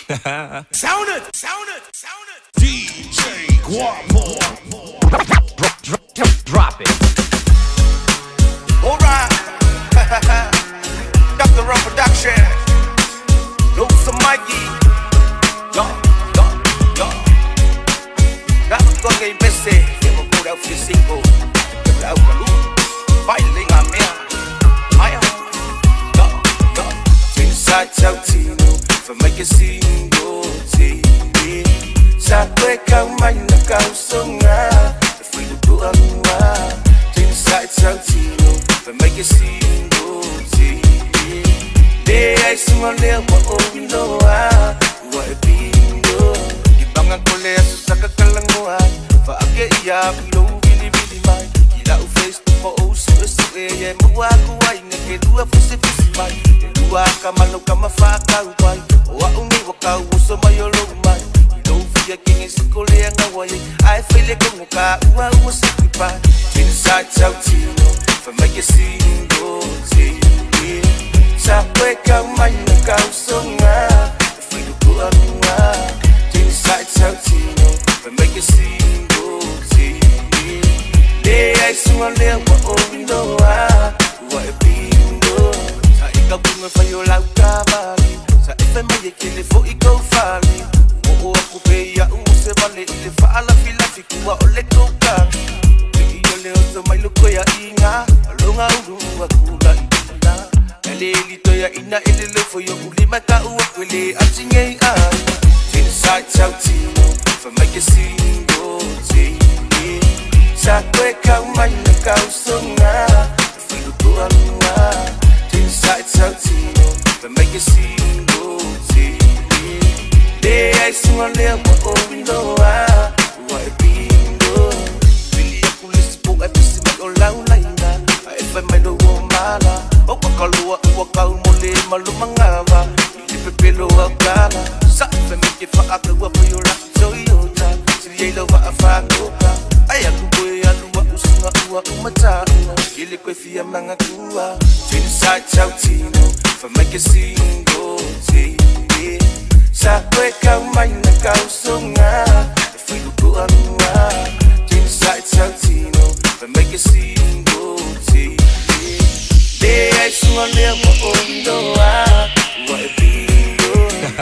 Sound it, sound it, sound it. DjQuapo. Drop it. Alright. Dr. Ron Production. Looks of Mikey. Yo. Dapat kau kay bese. Dia mau kau dah fisiko. Dia dah kalu. Bailing amia. Ayo. Yo. Inside Tino. For make you see go see. Sa kwe kau mai na kau songa. If we do anwa. Inside Tino. For make you see go see. Day I small le mo obinoa. What bindo. Ibangan ko le sa kakalanguan. Fa ake iya bilo bili mai. Kila u Facebook mo o su ye mo wa ku ai na ke dua fusi mai. Dua kamalo kamafaka upai. Wa umi wa ka uso mayolo mai. Ilo via king is kole nga wai. I feel like mo ka wa uso kipa. Inside Tino. For make you see go see. Sa kwe kau mai na kau songa. If we do anwa. Inside Tino. For make you see go see. Day I small le wa obinoa. Wa bindo. Sa ikaw bunga fa yo lau kabali. Sa ife mai kile fo ikaw fali. O aku peya use vale ile fa ala fila fikua ole toka. Iyo le oso mai luko ya inga. Alonga uru aku ga ina. Leli to ya ina ile for yo ulima ka uwele atinge ai. Inside Tino. For make you see go see. Sa kwe kau mai na kau songa. If we do anwa. Inside Tino. For make you see go see. Day I small le mo obinoa. Wa bindo. Bili aku lispo episi mai olau laina. If I mai do mala. O kalua kau mole malu mangava. Ili pepelo akala. Sa fe make fa akwa for your rap Toyota. Siri lo va afakoka. Aya kuwe alua usunga uwa umata. Ili kwe fia manga kuwa. Inside Tino. For make you see go see. Sa kwe kau mai na kau songa. If we do anwa. Inside Tino. For make you see go see. Day I small le mo obinoa. Wa bindo.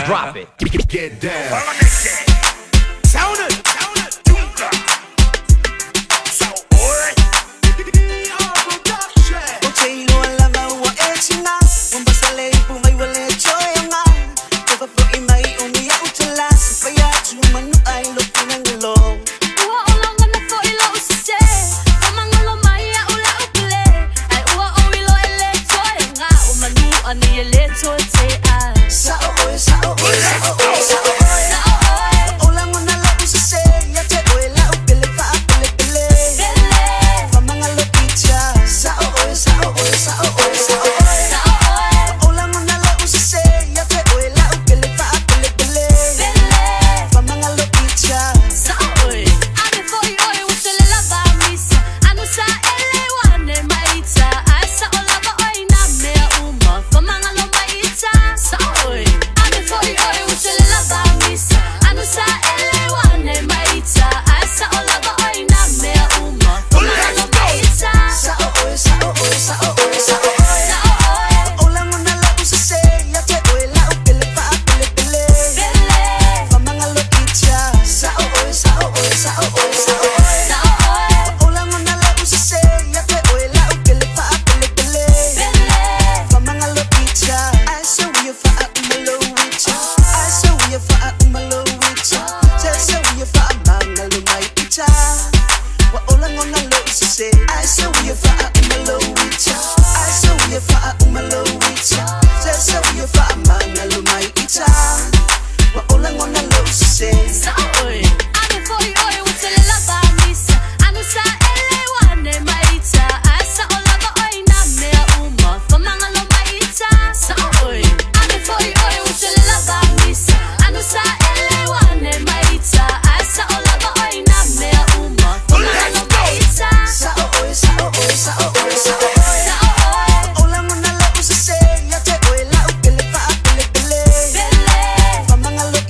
Drop it. Get down. Sound it. Tunka. So boy. Ochelo alama wa echina. Umbasale pumai wale choyanga. Eva fo imai umi ya utala. Sufaya chumanu ai lo pinangalo. Ua olonga na fo ilo usise. Kamangalo mai ya ula upile. Ai ua o ilo ele choyanga. Umanu ani ele chote ai. Sao oi, sao oi, sao oi, sao oi. Ola ngona la usise. Ya te oi la upile fa upile pile. Famangalo picha. Sao oi, sao oi, sao oi, sao oi. Ola ngona la usise. Ya te oi la upile fa upile pile. Famangalo picha. Famangalo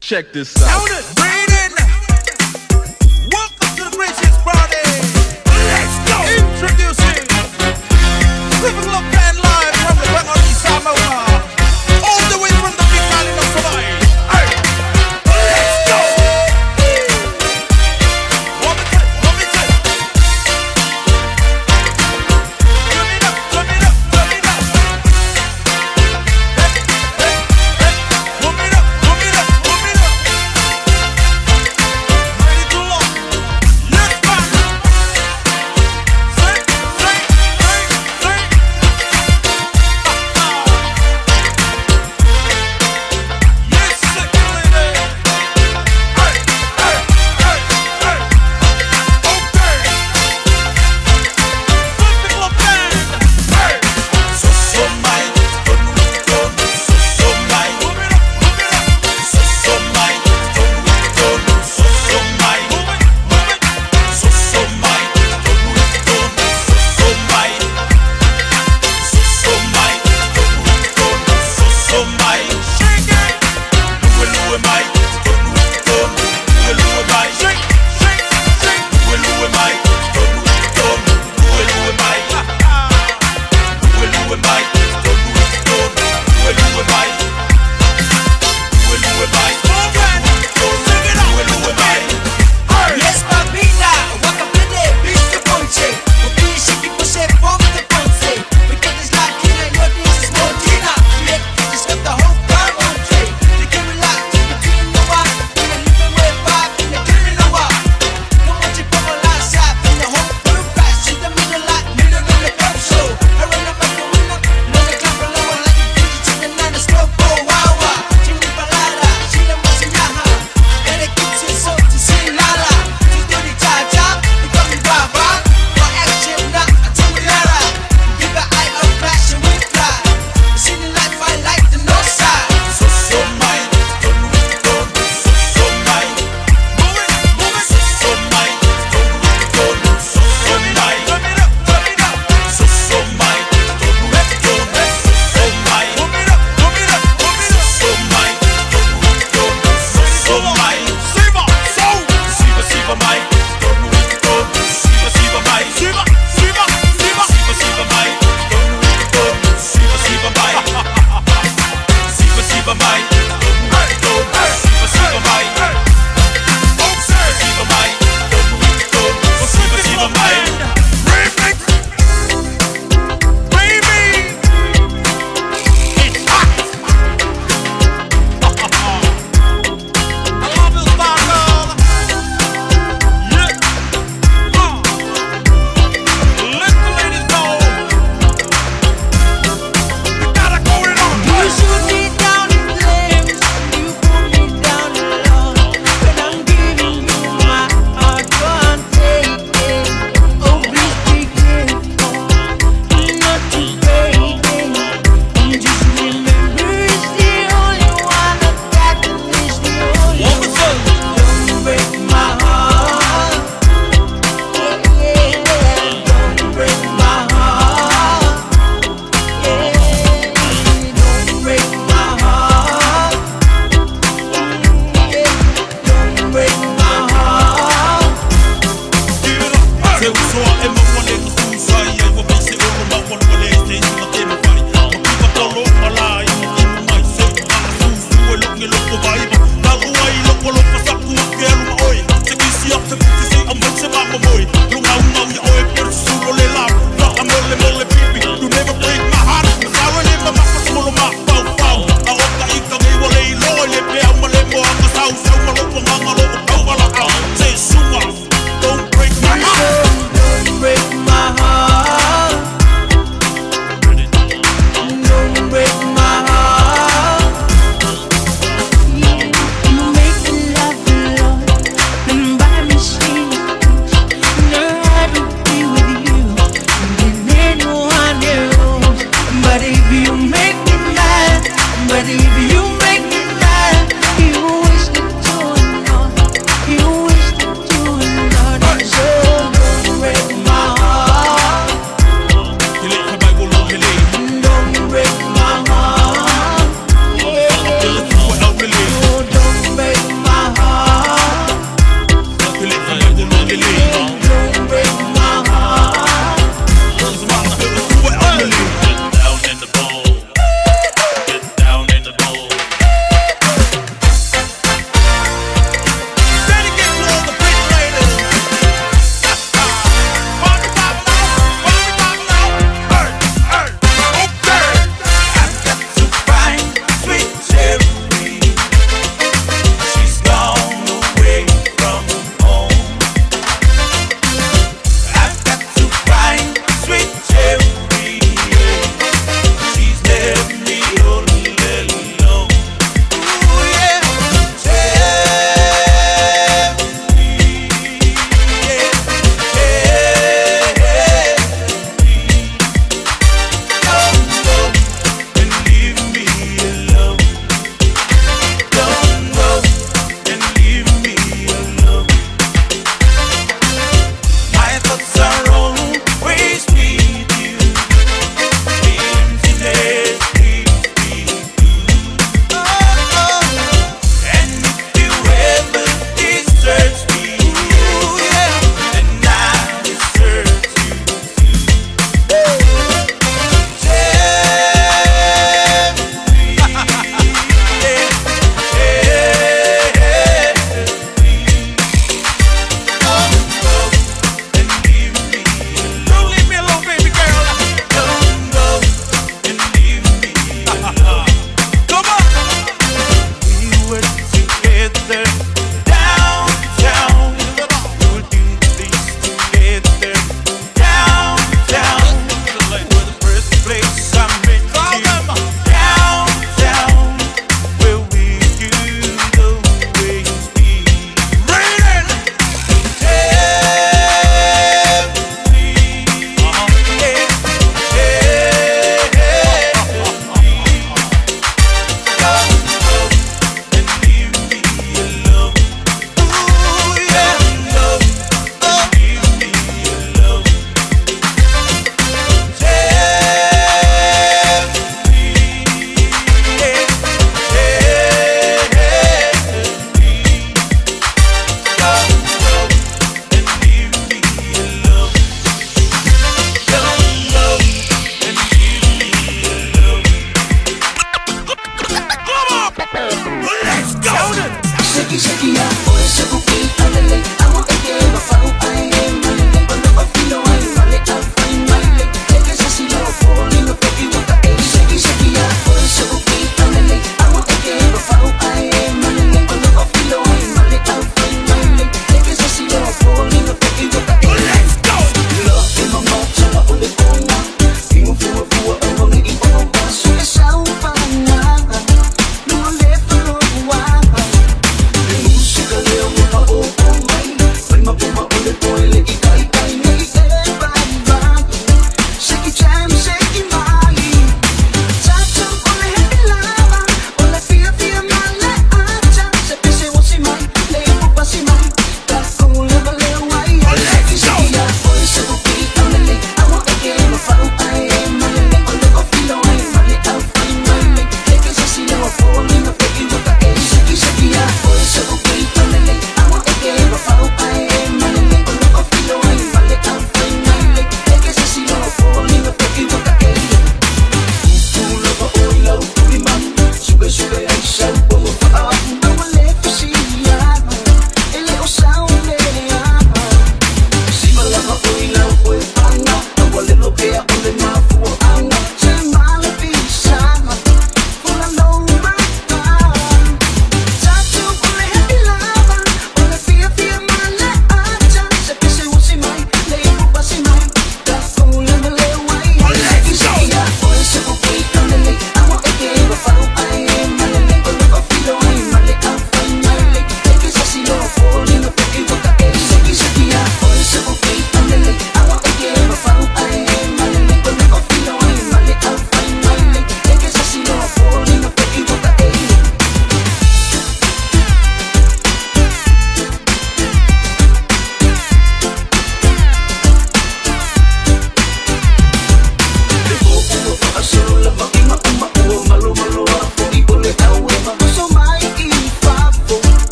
Check this out. Welcome to the greatest party. Let's go. Introducing Living Look and Live from the back of Samoan. All the way from the big island of Samoan. Hey. Let's go. Warm it up, warm it up. Turn it up, turn it up, turn it up. Hey, hey, hey. Warm it up, warm it up, warm it up.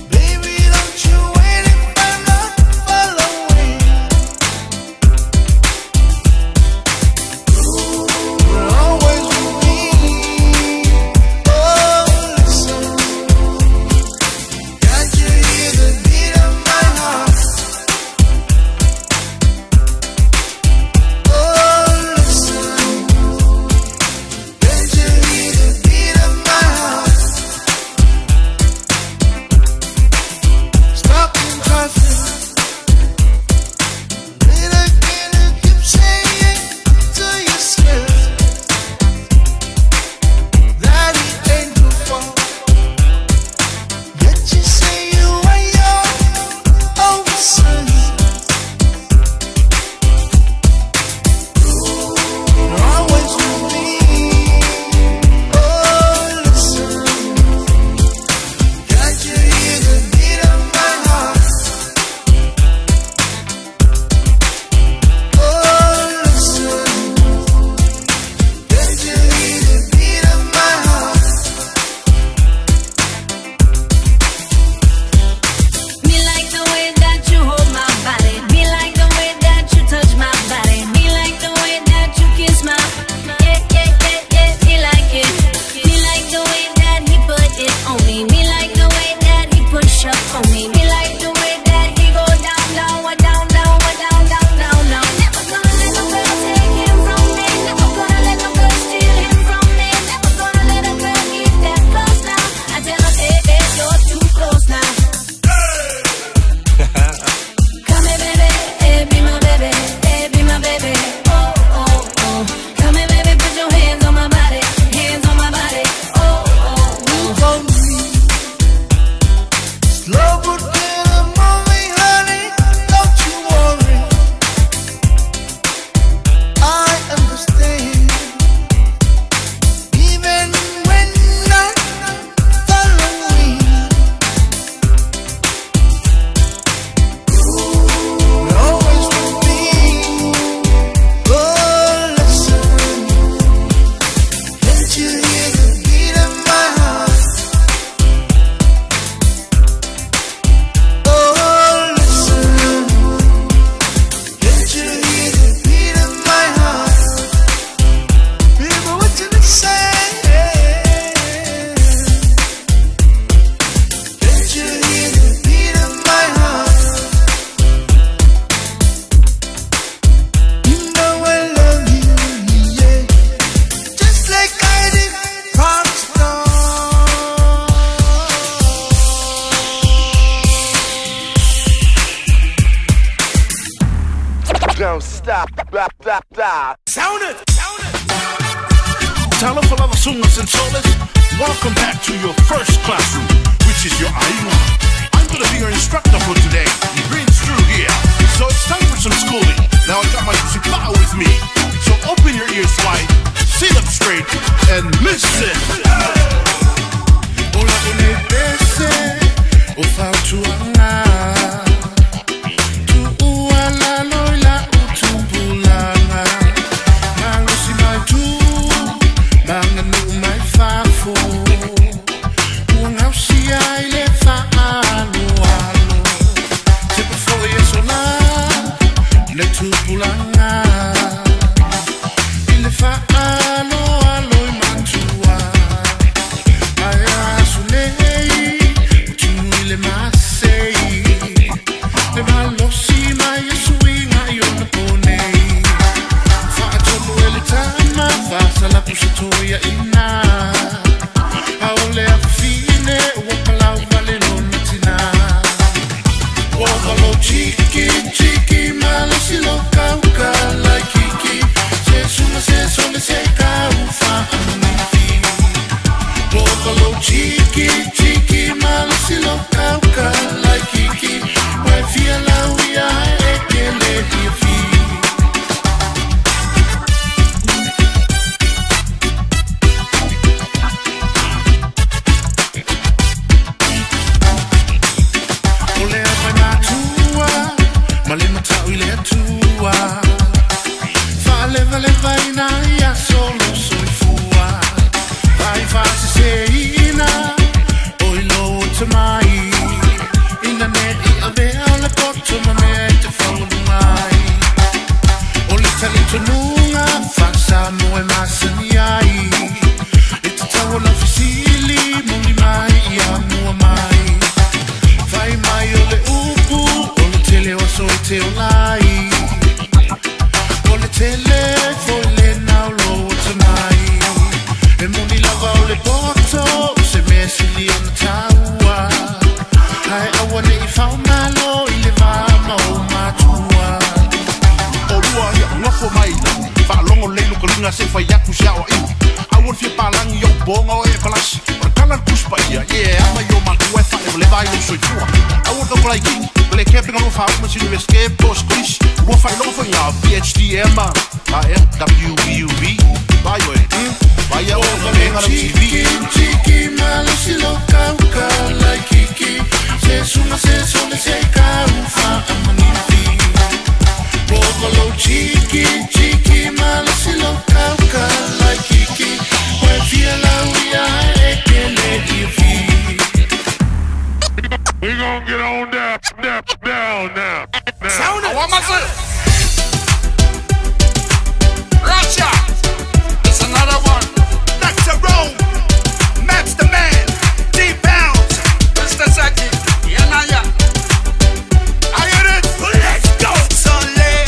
Baby Don't stop. Sound it! Talafalava sungas and soles, welcome back to your first classroom, which is your Aina. I'm gonna be your instructor for today. Green's Drew here. So it's time for some schooling. Now I got my DjQuapo with me. So open your ears wide, sit up straight, and listen. Ola unepese, ufautuana. Tuuala loila utumbulana. Malusi matu, manganu mai fafo. Uangausia ile faalu alo. Tepafoye sola, le tupulana. Ile faalo alo imantua. Aya sulei, utimile masei. Le malosi mai suinga yona ponei. Faatomo ele tama, fasa la kusitoya ina. Aole afine, wapalau vale lona tina. Wapalo chiki, malosi lo kauka la kiki. Se suma se sole se kaufa amanifi. Wapalo chiki, malosi lo kauka la kiki. Wafia la uya ekele diafi. Ole vai matua, male matau ile atua. Vale vai na ia solo soi fua. Vai fase seina, oi lo tamai. Ina ne I ave ala poto ma me te whaungai. Ole tali tonunga, whaksa mo e masani ai. E te tawa na fisili, muli mai ia mua mai. Vai mai ole upu, ole tele o so e te olai. Ole tele, ole nau lo tamai. E muni lava ole poto, se me sili ona taua. Hai awane I whaumalo, I le vama o matua. O rua ia ngafo mai na, whaalongo leilu kalinga se whai aku siao I. Awon fia palangi o bonga o e palasi. Ora kalan kuspa ia, ama yo maku e whae le vai o soitua. Awon tau kalai kiki, le kepinga lo whao ma sinu escape o skris. Rua whai longo ia, PhD ema, WUV, vai o e, vai a o kalenga na TV. Chiki, malosi lo kauka lai kiki. Se suma se sole se kaufa amanifi. Wapalo chiki, malosi lo kauka lai kiki. Wafia la uya ekele diafi. We gon' get on down now. Sound it! What was it? Russia! It's another one. Dr. Rome, Max the man, D-Bounce. Mr. Saki, Yanaya. I hear it. Let's go. Sunday,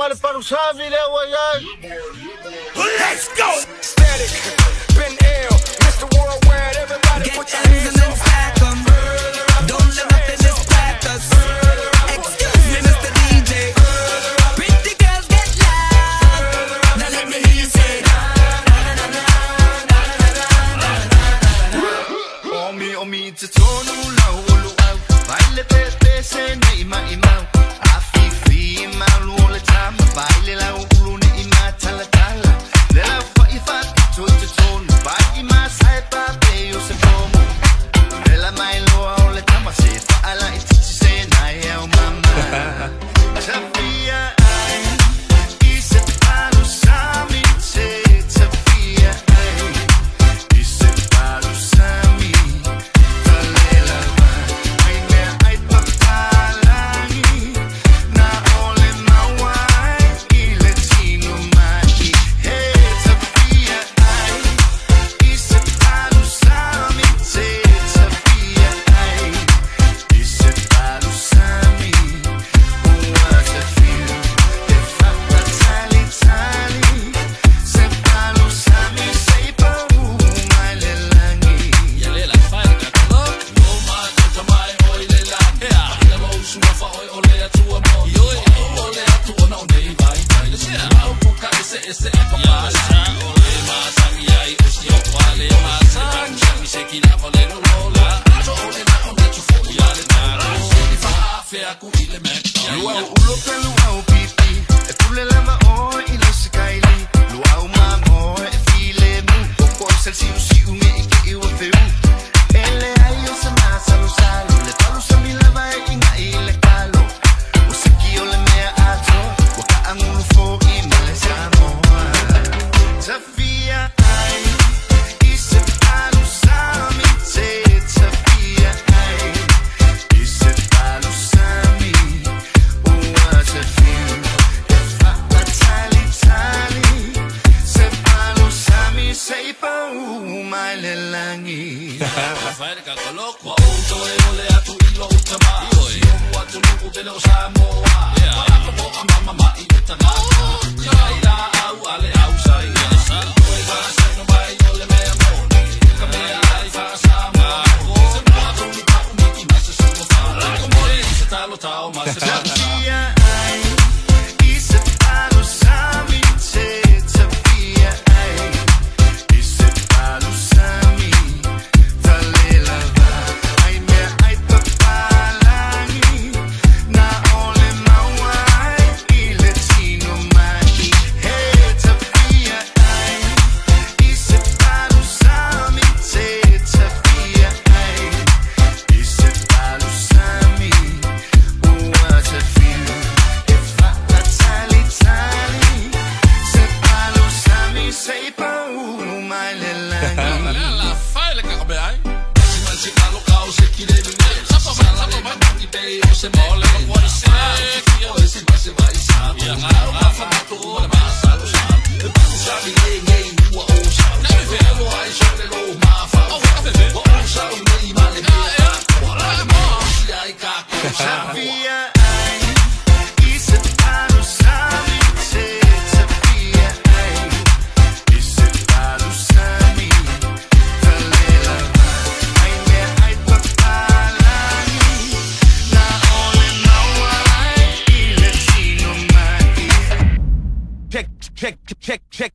vale para usar video, Let's go! Static, been ill, Mr. Worldwide, everybody put your hands up. Don't let nothing distract us. Excuse me, Mr. DJ. Pretty girls get loud. Now let me hear you say O mi te tonu lau olu au. Baile pepe se ne ima ima. Afi fi ima lu ole tama. Baile lau ulu ne ima tala tala. Le lau fa ifa to te tonu. Ba ima sai pa pe yo se promo. Le la mai lo ole tama se fa ala itichi se na e o mama. Tafia ai. Ise palo sami se tafia ai. Ise palo sami.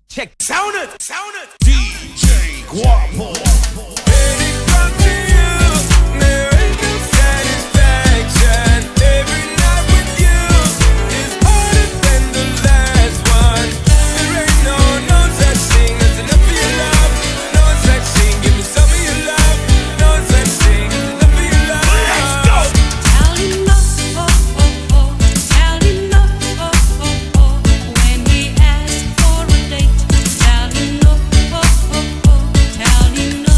Check. Sound it. DjQuapo. Baby, come to you. There ain't no satisfaction. Every night with you is harder than the last one. There ain't no such thing as enough of your love. No such thing. Give me some of your love. No such thing as enough of your love. Let's go. Tell him no, tell him no, when he asks for a date. Tell him no, tell him no.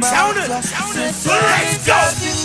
Sound it! Let's go! Let's go!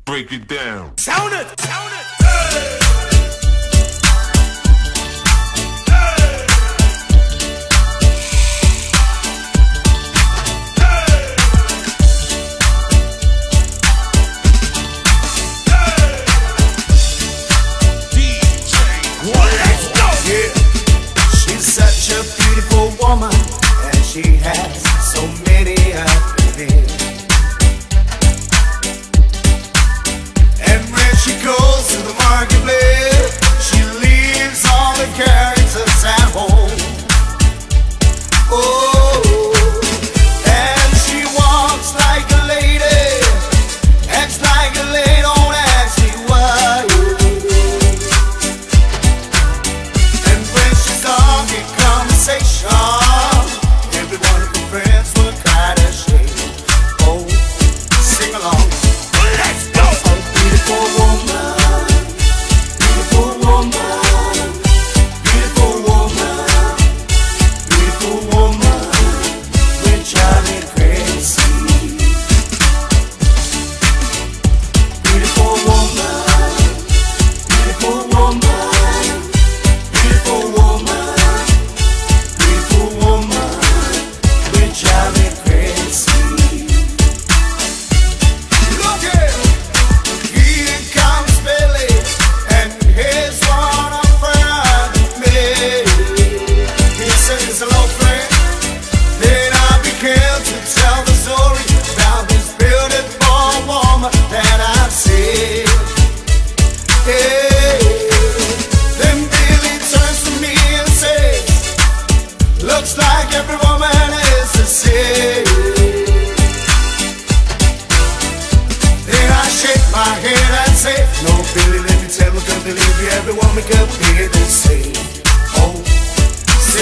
Break it down. Sound it! Sound it! Woman, and she has so many appeals. And when she goes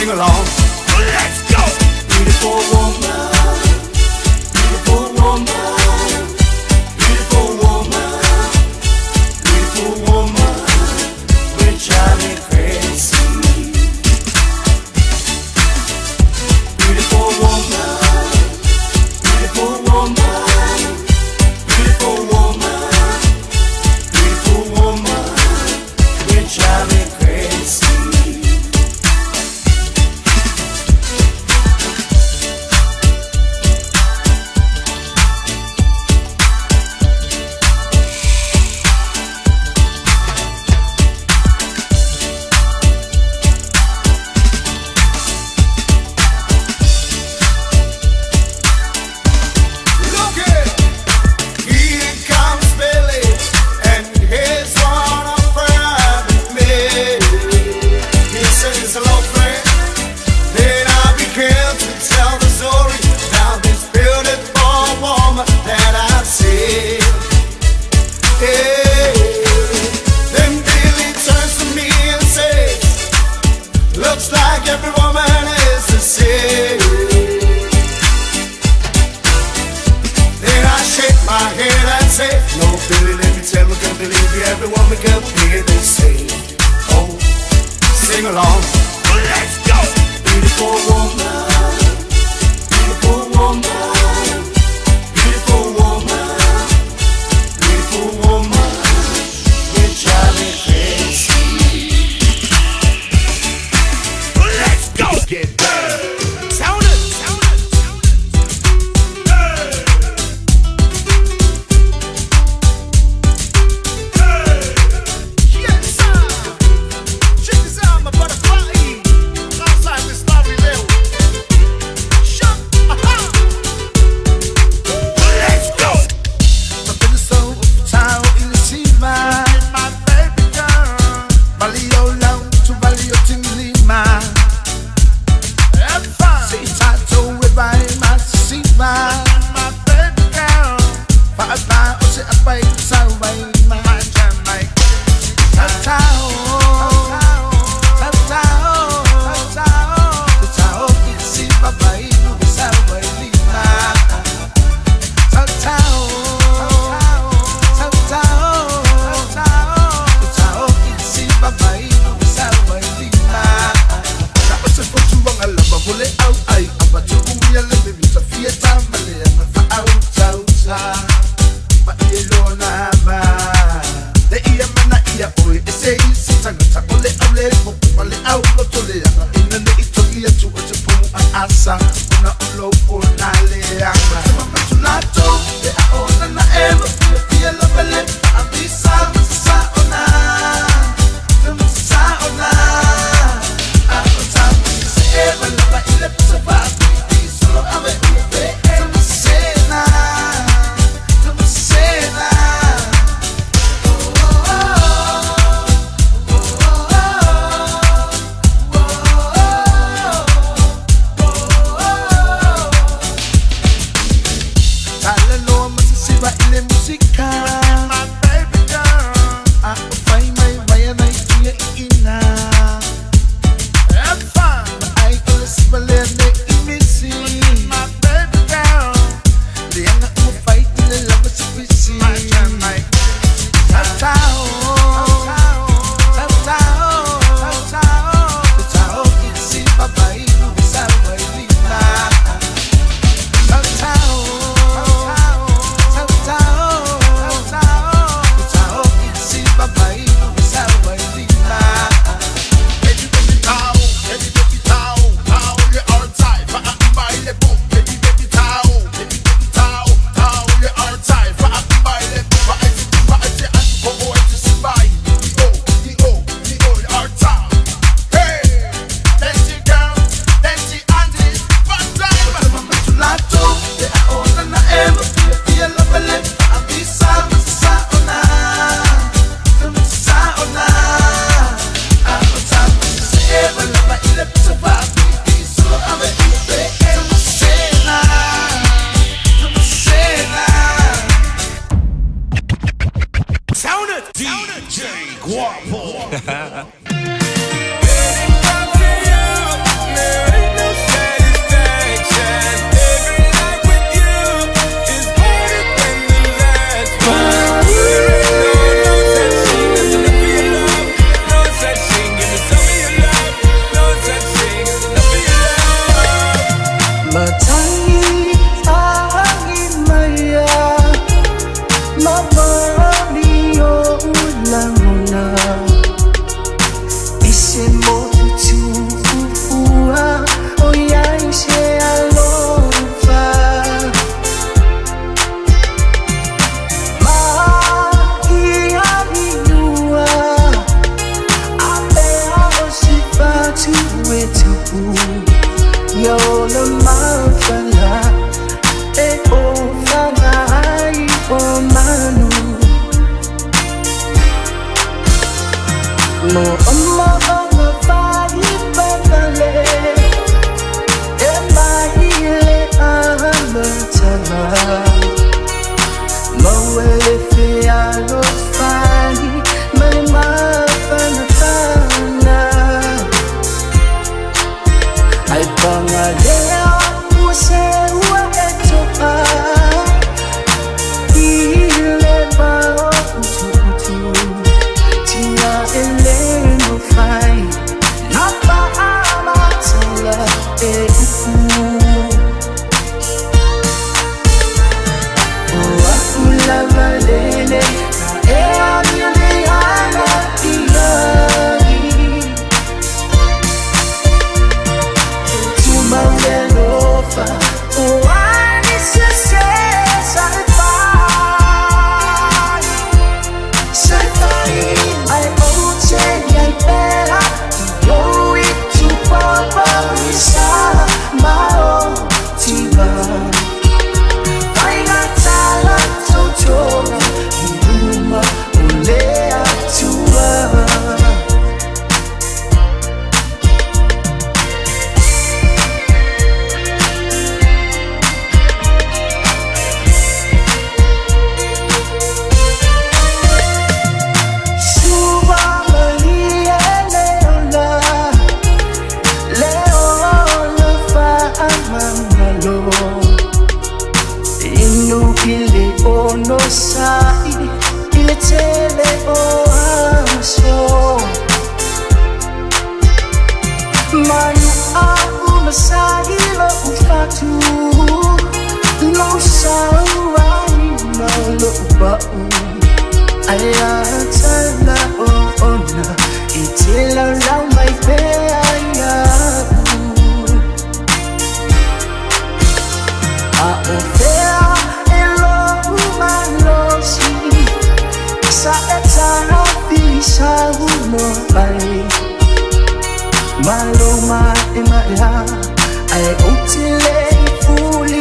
Sing along. Let's go. Beautiful woman, beautiful woman, beautiful woman, beautiful woman, will drive me crazy. Beautiful woman, beautiful woman, beautiful woman, beautiful woman, will drive me crazy. Yo la mafala e o fangai o manu mo amma amma fai banale e mai le amatama mo e fia lo fai mai mafana fana ai pangalea use ua etopa ile bao utukutu tia eleno fai napa amatala e ufu oa ulavalele e amiliana iai Mandelofa, oh, I need to say, I owe I better go to Papa Misa, my own Tiva. I got talent to Joe, Yuma, Olea Tua. Ile ono sai, ile tele o aso. Manu aku masai lo ufatu, lo sawai no lo bau. Ayatala o ona, itela lau mai pe ayaku. A ofea Saetana bisa umopai Maloma emaya Ay utile fuli